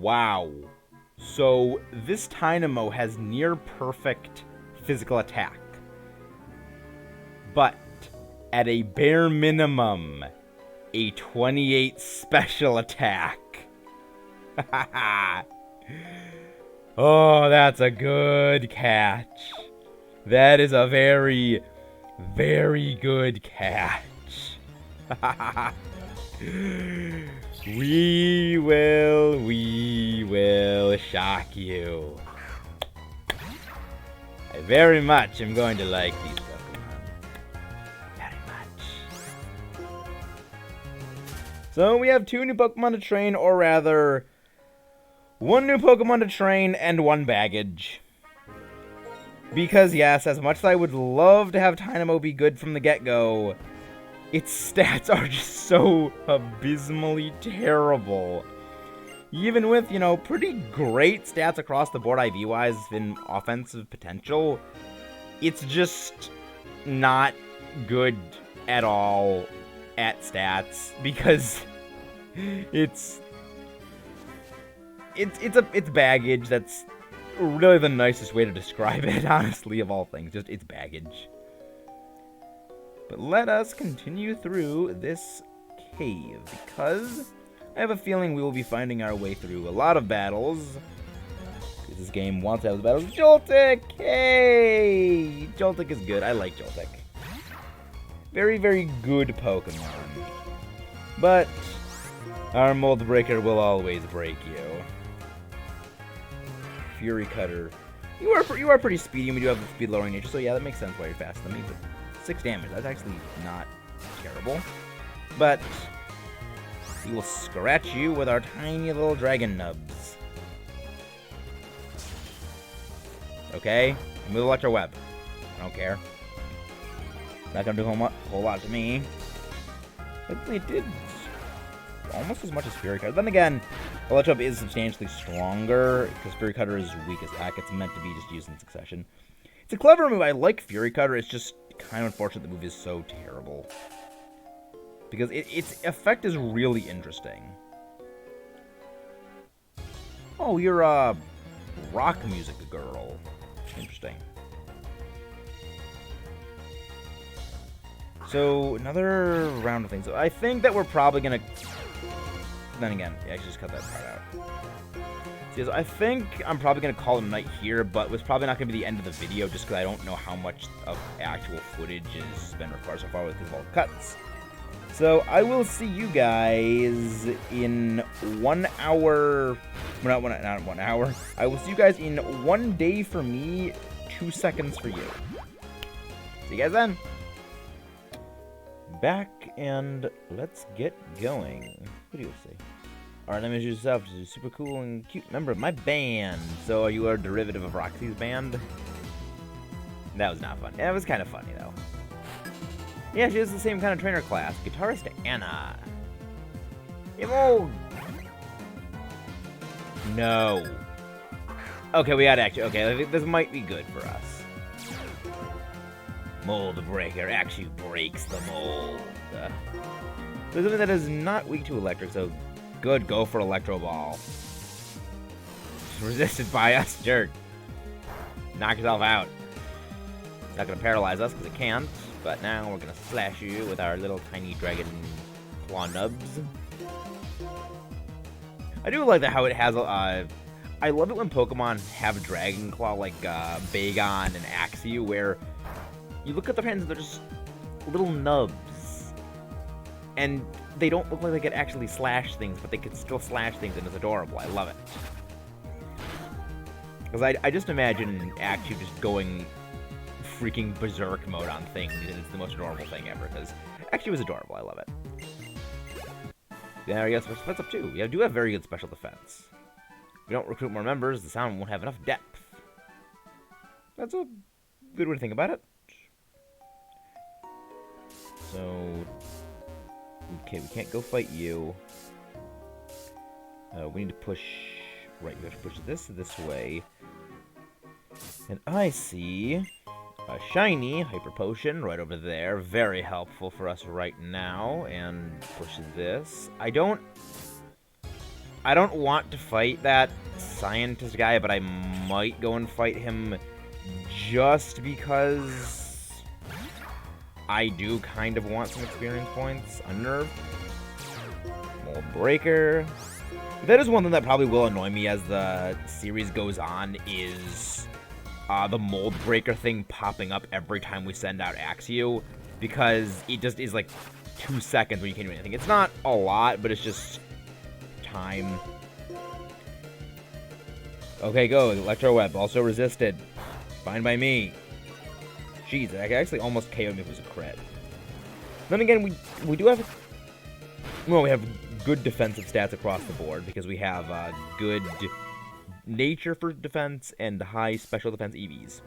Wow. So, this Dynamo has near perfect physical attack. But, at a bare minimum, a 28 special attack. Oh, that's a good catch. That is a very, very good catch. We will shock you. I very much am going to like these Pokemon. Very much. So we have 2 new Pokemon to train, or rather, 1 new Pokemon to train and 1 baggage. Because yes, as much as I would love to have Dynamo be good from the get-go, its stats are just so abysmally terrible. Even with, pretty great stats across the board IV-wise in offensive potential, it's just not good at all at stats because it's baggage. That's really the nicest way to describe it, honestly, of all things. Just it's baggage. But let us continue through this cave, because I have a feeling we will be finding our way through a lot of battles. Because this game wants to have the battles. Joltik! Hey! Joltik is good. I like Joltik. Very, very good Pokemon. But our Mold Breaker will always break you. Fury Cutter. You are pretty speedy, and we do have the speed lowering nature, so yeah, that makes sense why you're faster than me. But 6 damage, that's actually not terrible. But we will scratch you with our tiny little dragon nubs. Okay? Move Electro Web. I don't care. Not gonna do a whole lot to me. But it did almost as much as Fury Cutter. Then again, Electro Web is substantially stronger, because Fury Cutter is weak as heck. It's meant to be just used in succession. It's a clever move. I like Fury Cutter. It's just kind of unfortunate the move is so terrible. Because its effect is really interesting. Oh, you're a rock music girl. Interesting. So, another round of things. I think that we're probably going to... Then again, yeah, I should just cut that part out. So, I think I'm probably going to call it a night here, but it's probably not going to be the end of the video just because I don't know how much of actual footage has been recorded so far because of all the cuts. So, I will see you guys in 1 hour... Well, not 1 hour. I will see you guys in 1 day for me, 2 seconds for you. See you guys then. Back, and let's get going. What do you say? Alright, let me introduce yourself. She's a super cool and cute member of my band. So, are you a derivative of Roxy's band? That was not fun. Yeah, it was kind of funny, though. Yeah, she has the same kind of trainer class. Guitarist Anna. Evolve! No. Okay, we got action. Okay, this might be good for us. Mold Breaker actually breaks the mold. There's something that is not weak to electric, so good, go for Electro Ball. Resisted by us, jerk. Knock yourself out. It's not going to paralyze us because it can't, but now we're going to slash you with our little tiny dragon claw nubs. I do like that how it has I love it when Pokemon have Dragon Claw like Bagon and Axew, where you look at their hands and they're just little nubs. And they don't look like they could actually slash things, but they could still slash things, and it's adorable. I love it. Because I just imagine Axew just going freaking berserk mode on things, and it's the most adorable thing ever, because Axew is adorable. I love it. Yeah, I guess defense up too. We do have very good special defense. If we don't recruit more members, the sound won't have enough depth. That's a good way to think about it. So, okay, we can't go fight you. We need to push, right, we have to push this way. And I see a shiny Hyper Potion right over there. Very helpful for us right now. And push this. I don't I don't want to fight that scientist guy, but I might go and fight him just because I do kind of want some experience points. Unnerved. Mold Breaker. That is one thing that probably will annoy me as the series goes on, is the Mold Breaker thing popping up every time we send out Axew, because it just is like 2 seconds when you can't do anything. It's not a lot, but it's just time. Okay, go. Electro Web, also resisted. Fine by me. Jeez, I actually almost KO'd me if it was a crit. Then again, we do have... Well, we have good defensive stats across the board, because we have good nature for defense and high special defense EVs.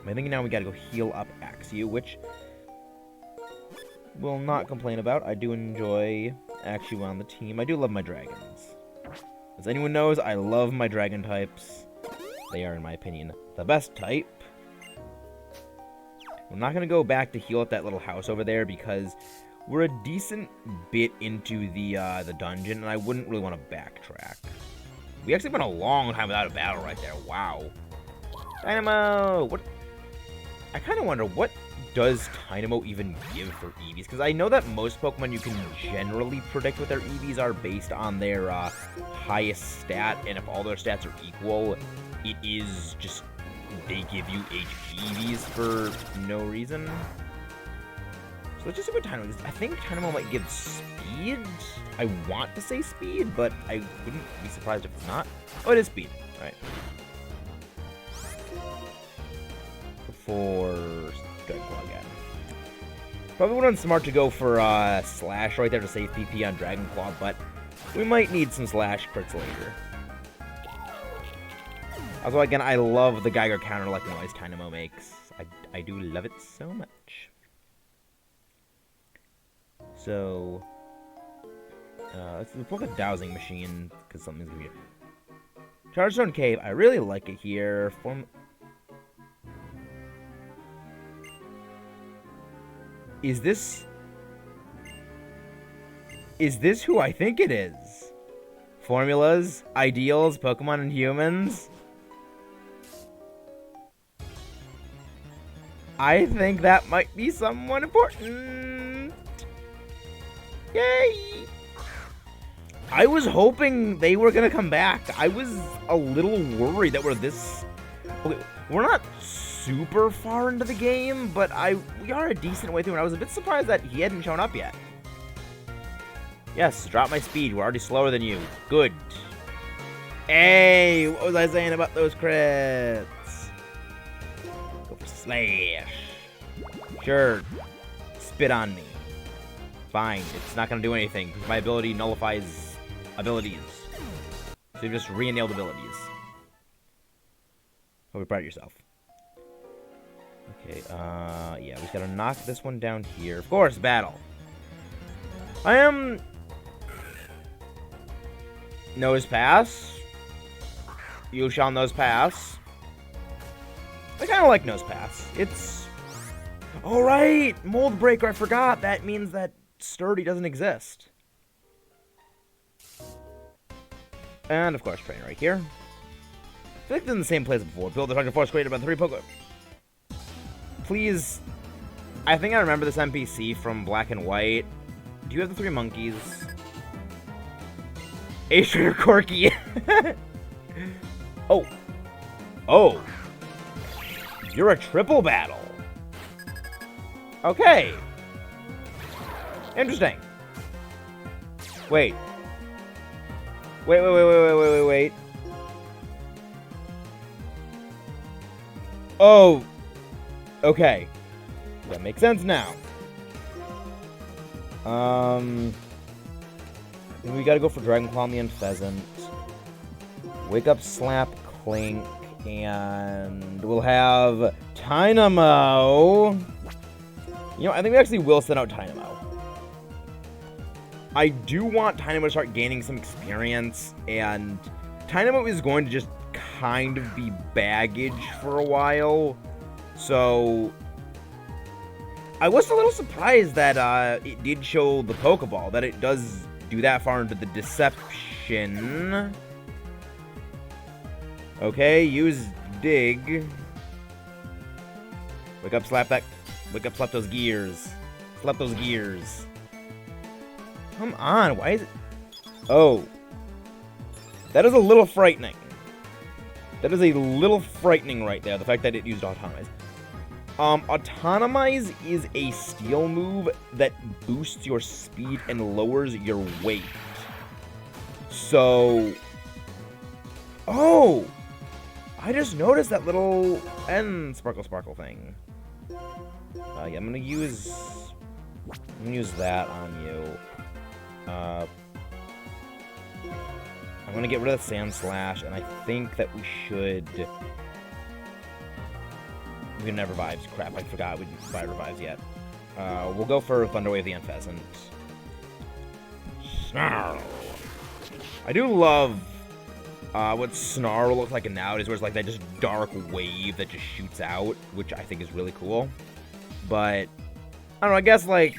I think now we gotta go heal up Axew, which will not complain about. I do enjoy Axew on the team. I do love my dragons. As anyone knows, I love my dragon types. They are, in my opinion, the best type. I'm not gonna go back to heal up that little house over there because we're a decent bit into the dungeon, and I wouldn't really want to backtrack. We actually went a long time without a battle right there. Wow. Dynamo! What? I kind of wonder, what does Dynamo even give for EVs? Because I know that most Pokemon you can generally predict what their EVs are based on their highest stat, and if all their stats are equal, it is just they give you HP EVs for no reason. So let's just see what Dynamo is. I think Dynamo might give speed. I want to say speed, but I wouldn't be surprised if it's not. Oh, it is speed. All right. Before Dragon Claw again. Probably would have been smart to go for Slash right there to save PP on Dragon Claw, but we might need some Slash crits later. Also, again, I love the Geiger counter-like noise Dynamo makes. I do love it so much. So, let's pull the dowsing machine, because something's gonna be... Chargestone Cave, I really like it here. Is this who I think it is? Formulas, ideals, Pokemon, and humans? I think that might be someone important. Yay! I was hoping they were gonna come back. I was a little worried that we're this... Okay, we're not super far into the game, but we are a decent way through, and I was a bit surprised that he hadn't shown up yet. Yes, drop my speed. We're already slower than you. Good. Hey, what was I saying about those crits? Go for Slash. Sure. Spit on me. Fine. It's not going to do anything, because my ability nullifies abilities. So you just re-nailed abilities. Hope you're proud of yourself. Okay, yeah, we just gotta knock this one down here. Of course, battle. I am... Nose pass. You shall nose pass. I kinda like nose pass. It's... Oh, right! Mold Breaker, I forgot. That means that Sturdy doesn't exist. And, of course, train right here. I feel like it's in the same place before. Build the Hunter Force created by 3 Pokemon. Please. I think I remember this NPC from Black and White. Do you have the 3 monkeys? Acer Corky. Oh. Oh. You're a triple battle. Okay. Interesting. Wait. Wait. Oh. Okay. That makes sense now. We gotta go for Dragon Claw and Pheasant. Wake up Slap Clink, and we'll have Dynamo. You know, I think we actually will send out Dynamo. I do want Dynamo to start gaining some experience, and Dynamo is going to just kind of be baggage for a while. So, I was a little surprised that it did show the Pokeball, that it does do that far into the Deception potion. Okay, use dig. Wake up, slap that. Wake up, slap those gears. Slap those gears. Come on, why is it... Oh. That is a little frightening. That is a little frightening right there, the fact that it used Autonomize. Autonomize is a steal move that boosts your speed and lowers your weight. So... Oh! I just noticed that little N sparkle thing. Yeah, I'm gonna use that on you. I'm gonna get rid of the Sand Slash, and I think that we should... We can never revives. Crap, I forgot we didn't buy revives yet. We'll go for Thunderwave the Unpheasant. Snarl! I do love what Snarl looks like nowadays, where it's like that just dark wave that just shoots out, which I think is really cool. But, I don't know, I guess, like,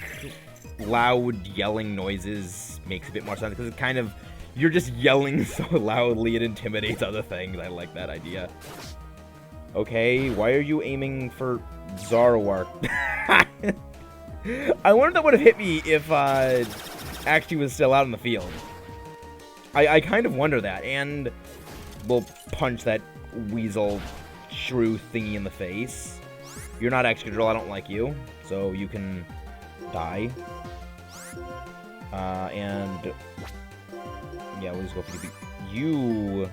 loud yelling noises makes a bit more sense, because it's kind of... You're just yelling so loudly it intimidates other things. I like that idea. Okay, why are you aiming for Zoroark? I wonder if that would have hit me if Axie was still out in the field. I kind of wonder that, and we'll punch that weasel shrew thingy in the face. You're not Excadrill, I don't like you, so you can die. And... Yeah, we'll just go for you.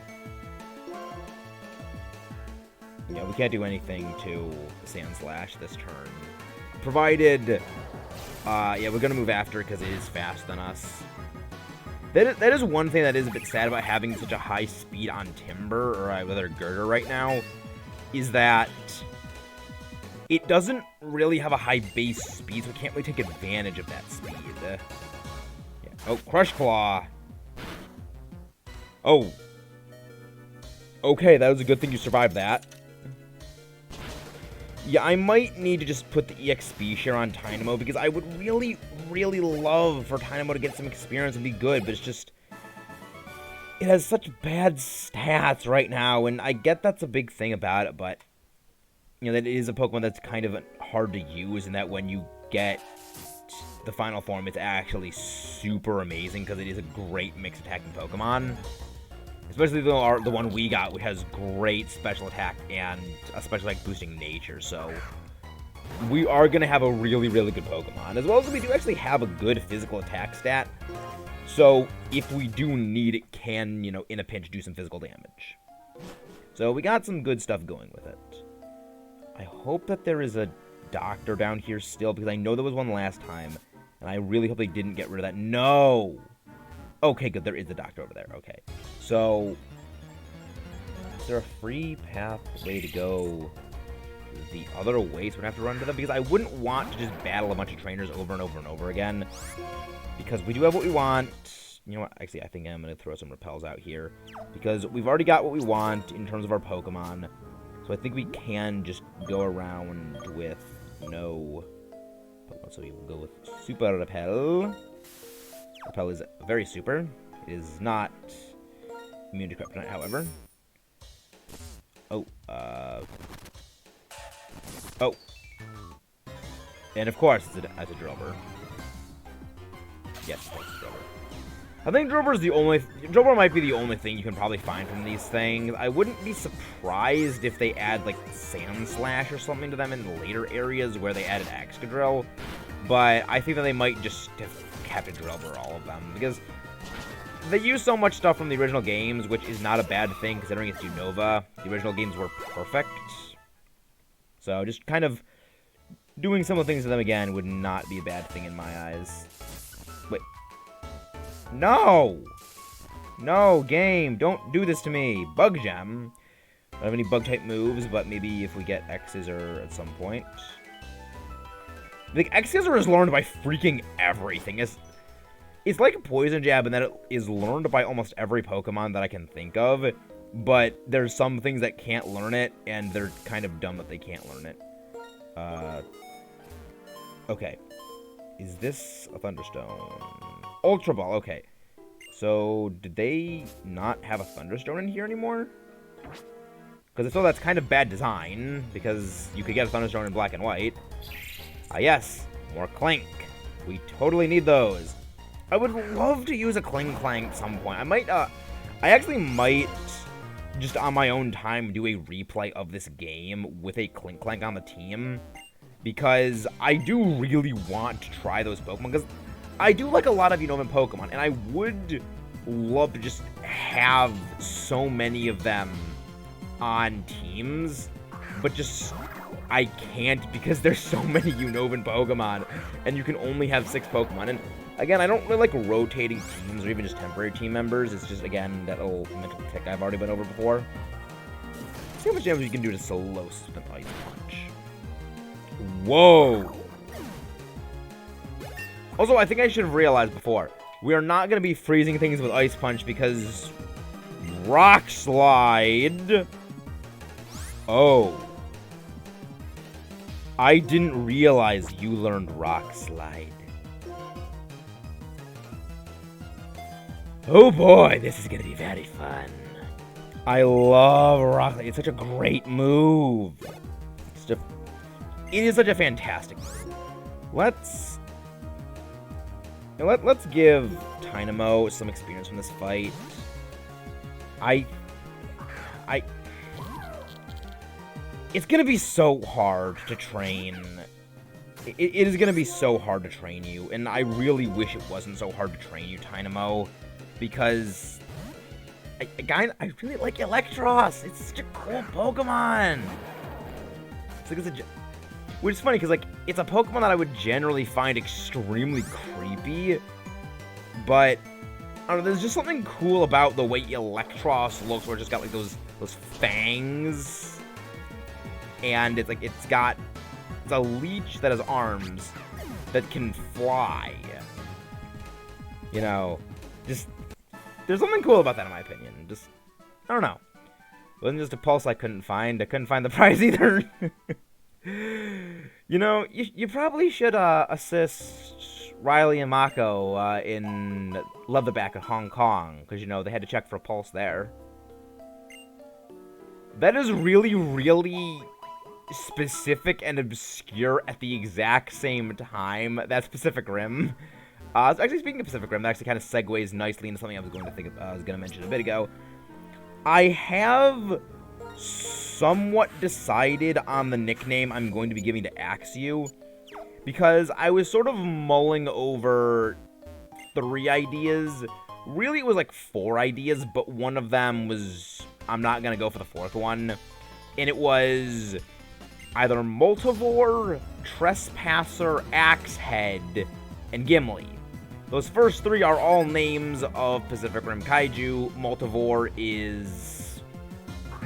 Yeah, we can't do anything to Sand Slash this turn. Provided... yeah, we're gonna move after because it is faster than us. That is one thing that is a bit sad about having such a high speed on Timber, or whether Girder right now, is that it doesn't really have a high base speed, so it can't really take advantage of that speed. Yeah. Oh, Crush Claw! Oh. Okay, that was a good thing you survived that. Yeah, I might need to just put the EXP share on Tynamo, because I would really, really love for Tynamo to get some experience and be good, but it's just... It has such bad stats right now, and I get that's a big thing about it, but... You know, that it is a Pokemon that's kind of hard to use, and that when you get the final form, it's actually super amazing, because it is a great mixed attacking Pokemon. Especially the one we got, which has great special attack and a special attack boosting nature, so... We are going to have a really, really good Pokemon. As well as we do actually have a good physical attack stat. So, if we do need it, can, you know, in a pinch, do some physical damage. So, we got some good stuff going with it. I hope that there is a doctor down here still, because I know there was one last time. And I really hope they didn't get rid of that. No! Okay, good. There is a doctor over there. Okay. So, is there a free pathway to go the other way? So we're going to have to run to them? Because I wouldn't want to just battle a bunch of trainers over and over and over again. Because we do have what we want. You know what? Actually, I think I'm going to throw some repels out here. Because we've already got what we want in terms of our Pokemon. So I think we can just go around with no Pokemon. So we will go with Super Repel. Repel is very super. It is not immune to Kryptonite, however. Oh, Oh. And of course, it's a Drover. Yes, it's a Drover. I think Drover might be the only thing you can probably find from these things. I wouldn't be surprised if they add, like, Sand Slash or something to them in later areas where they added Excadrill. But I think that they might just have kept a Drover, all of them, because they use so much stuff from the original games, which is not a bad thing, considering it's Unova. The original games were perfect. So just kind of doing some of the things to them again would not be a bad thing in my eyes. Wait. No! No, game, don't do this to me. Bug Gem. I don't have any Bug-type moves, but maybe if we get X-Scissor at some point. Like, X-Scissor is learned by freaking everything. It's like a Poison Jab in that it is learned by almost every Pokemon that I can think of, but there's some things that can't learn it, and they're kind of dumb that they can't learn it. Okay. Is this a Thunderstone? Ultra Ball, okay. So, did they not have a Thunderstone in here anymore? Because if so, that's kind of bad design, because you could get a Thunderstone in black and white. Yes, more Clink. We totally need those. I would love to use a Kling Clank at some point. I actually might, just on my own time, do a replay of this game with a Kling Clank on the team. Because I do really want to try those Pokemon, because I do like a lot of Unova Pokemon, and I would love to just have so many of them on teams, but just I can't because there's so many Unovan Pokemon, and you can only have 6 Pokemon. And again, I don't really like rotating teams or even just temporary team members. It's just, again, that little mental tick I've already been over before. Let's see how much damage you can do to Solosis with an Ice Punch. Whoa! Also, I think I should have realized before, we are not going to be freezing things with Ice Punch because Rock Slide. Oh. I didn't realize you learned Rock Slide. Oh boy, this is going to be very fun. I love Rock Slide. It's such a great move. It is such a fantastic move. Let's give Tynamo some experience from this fight. It's gonna be so hard to train. It is gonna be so hard to train you, and I really wish it wasn't so hard to train you, Tynamo, because I really like Electros. It's such a cool Pokemon. Which is funny, because, like, it's a Pokemon that I would generally find extremely creepy, but, I don't know, there's just something cool about the way Electros looks, where it's just got, like, those fangs, and it's, like, it's a leech that has arms that can fly, you know, just, there's something cool about that, in my opinion. Just, I don't know. It wasn't just a pulse I couldn't find the prize either. You know, you probably should assist Riley and Mako in Leatherback in Hong Kong, because, you know, they had to check for a pulse there. That is really, really specific and obscure at the exact same time. That Pacific Rim. Actually, speaking of Pacific Rim, that actually kind of segues nicely into something I was going to mention a bit ago. I have somewhat decided on the nickname I'm going to be giving to Axew, because I was sort of mulling over 3 ideas. Really, it was like 4 ideas, but one of them was, I'm not going to go for the 4th one, and it was either Multivore, Trespasser, Axehead, and Gimli. Those first 3 are all names of Pacific Rim Kaiju. Multivore is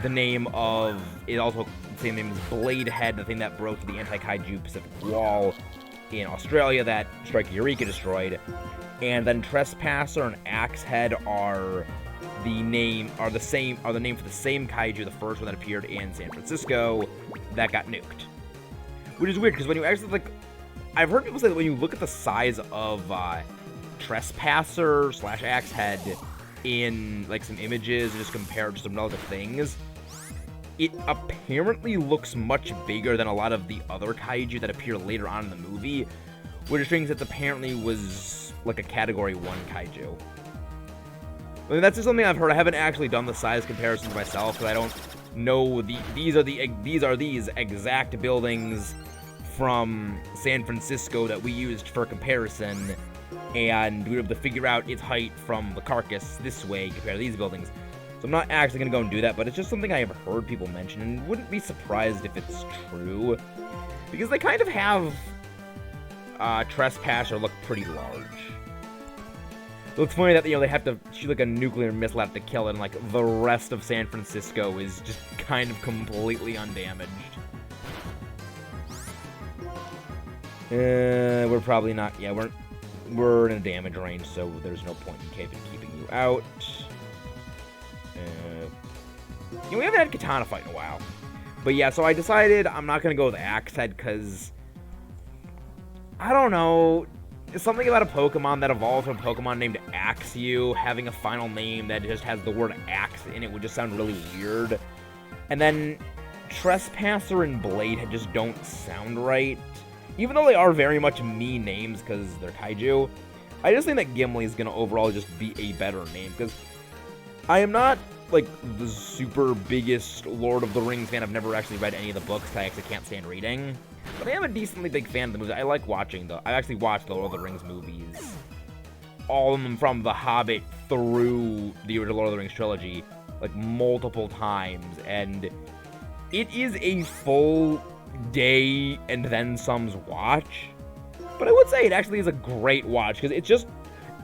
the name of, it also the same name as Bladehead, the thing that broke the anti-kaiju Pacific Wall in Australia that Strike Eureka destroyed. And then Trespasser and Axehead are the name for the same kaiju, the first one that appeared in San Francisco that got nuked. Which is weird, because when you actually, like, I've heard people say that when you look at the size of Trespasser / Axehead in, like, some images, just compared to some relative things, it apparently looks much bigger than a lot of the other kaiju that appear later on in the movie, which is strange that apparently was, like, a Category 1 kaiju. I mean, that's just something I've heard. I haven't actually done the size comparisons myself, because I don't know these are these exact buildings from San Francisco that we used for comparison, and we were able to figure out its height from the carcass this way compared to these buildings. So I'm not actually going to go and do that, but it's just something I have heard people mention, and wouldn't be surprised if it's true, because they kind of have Trespasser look pretty large. So it's funny that, you know, they have to shoot like a nuclear missile out to kill it, and like the rest of San Francisco is just kind of completely undamaged. We're probably not, yeah, we're in a damage range, so there's no point in keeping you out. You know, we haven't had Katana fight in a while. But yeah, so I decided I'm not going to go with Axehead, because I don't know. something about a Pokemon that evolves from a Pokemon named Axew having a final name that just has the word axe in it would just sound really weird. And then Trespasser and Blade just don't sound right. Even though they are very much me names because they're kaiju, I just think that Gimli is going to overall just be a better name, because I am not, like, the super biggest Lord of the Rings fan. I've never actually read any of the books, I actually can't stand reading. But I am a decently big fan of the movies. I like watching I actually watched the Lord of the Rings movies. All of them from The Hobbit through the original Lord of the Rings trilogy, like, multiple times. And it is a full day and then some's watch. But I would say it actually is a great watch, because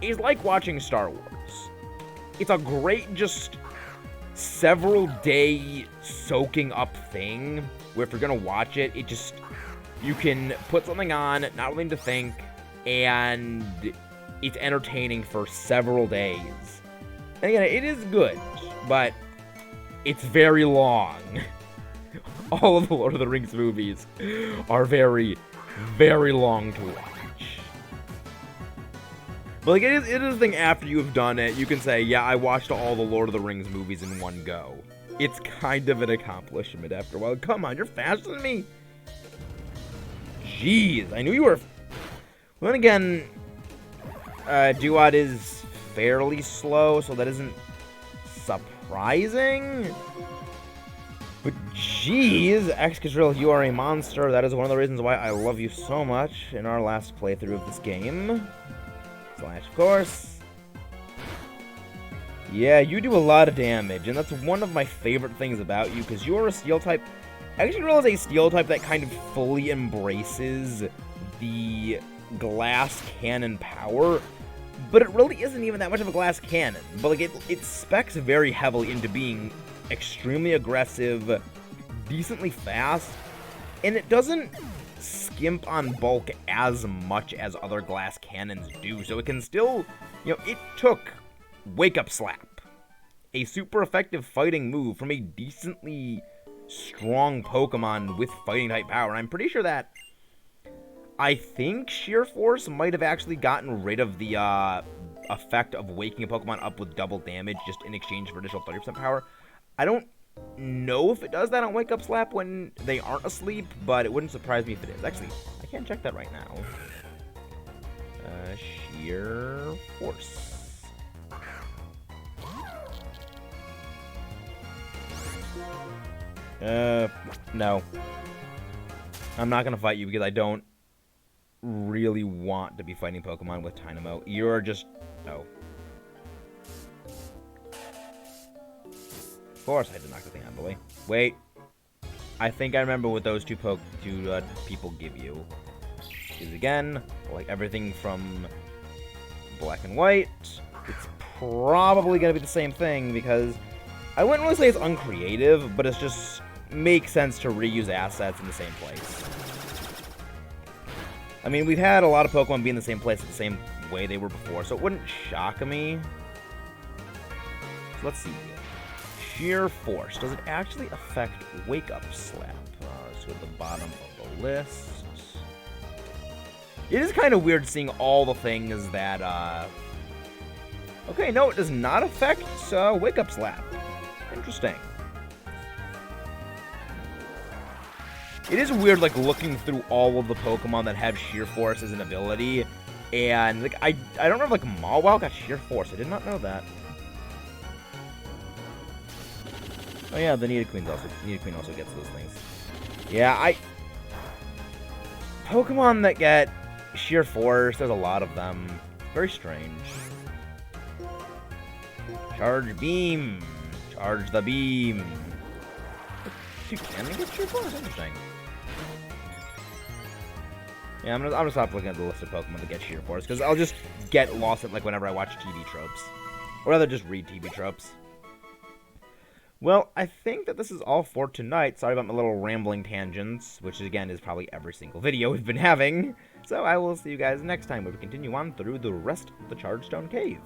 it's like watching Star Wars. It's a great, just several day soaking up thing, where if you're gonna watch it, you can put something on, not willing to think, and it's entertaining for several days. And again, it is good, but it's very long. All of the Lord of the Rings movies are very, very long to watch. But like, it is a thing after you have done it, you can say, yeah, I watched all the Lord of the Rings movies in one go. It's kind of an accomplishment after a while. Come on, you're faster than me. Jeez, I knew you were... Well, then again, Duat is fairly slow, so that isn't surprising. But jeez, Excadrill, you are a monster. That is one of the reasons why I love you so much in our last playthrough of this game. Slash, of course. Yeah, you do a lot of damage, and that's one of my favorite things about you, because you're a steel type. Excadrill is a steel type that kind of fully embraces the glass cannon power, but it really isn't even that much of a glass cannon. But like, it specs very heavily into being extremely aggressive, decently fast, and it doesn't skimp on bulk as much as other glass cannons do, so it can still, it took Wake Up Slap, a super effective fighting move from a decently strong Pokemon with fighting type power, and I'm pretty sure that I think Sheer Force might have actually gotten rid of the effect of waking a Pokemon up with double damage just in exchange for additional 30% power. I don't know if it does that on Wake Up Slap when they aren't asleep, but it wouldn't surprise me if it is. Actually, I can't check that right now. Sheer Force. No. I'm not gonna fight you because I don't really want to be fighting Pokemon with Dynamo. You're just... Oh. Of course I had to knock the thing out of the way. Wait. I think I remember what those two people give you. Is again, like everything from Black and White, it's probably going to be the same thing, because I wouldn't really say it's uncreative, but it's just makes sense to reuse assets in the same place. I mean, we've had a lot of Pokemon be in the same place the same way they were before, so it wouldn't shock me. So let's see. Sheer Force. Does it actually affect Wake Up Slap? So at the bottom of the list. It is kind of weird seeing all the things that, Okay, no, it does not affect Wake Up Slap. Interesting. It is weird, like, looking through all of the Pokemon that have Sheer Force as an ability, and, like, I don't remember, like, Mawile got Sheer Force. I did not know that. Oh yeah, the Nidoqueen also gets those things. Yeah, Pokemon that get Sheer Force, there's a lot of them. Very strange. Charge Beam. Charge the Beam. You can get Sheer Force? Interesting. Yeah, I'm gonna stop looking at the list of Pokemon to get Sheer Force, because I'll just get lost at, like, whenever I watch TV tropes. Or rather, just read TV tropes. Well, I think that this is all for tonight. Sorry about my little rambling tangents, which again is probably every single video we've been having. So I will see you guys next time where we continue on through the rest of the Chargestone Cave.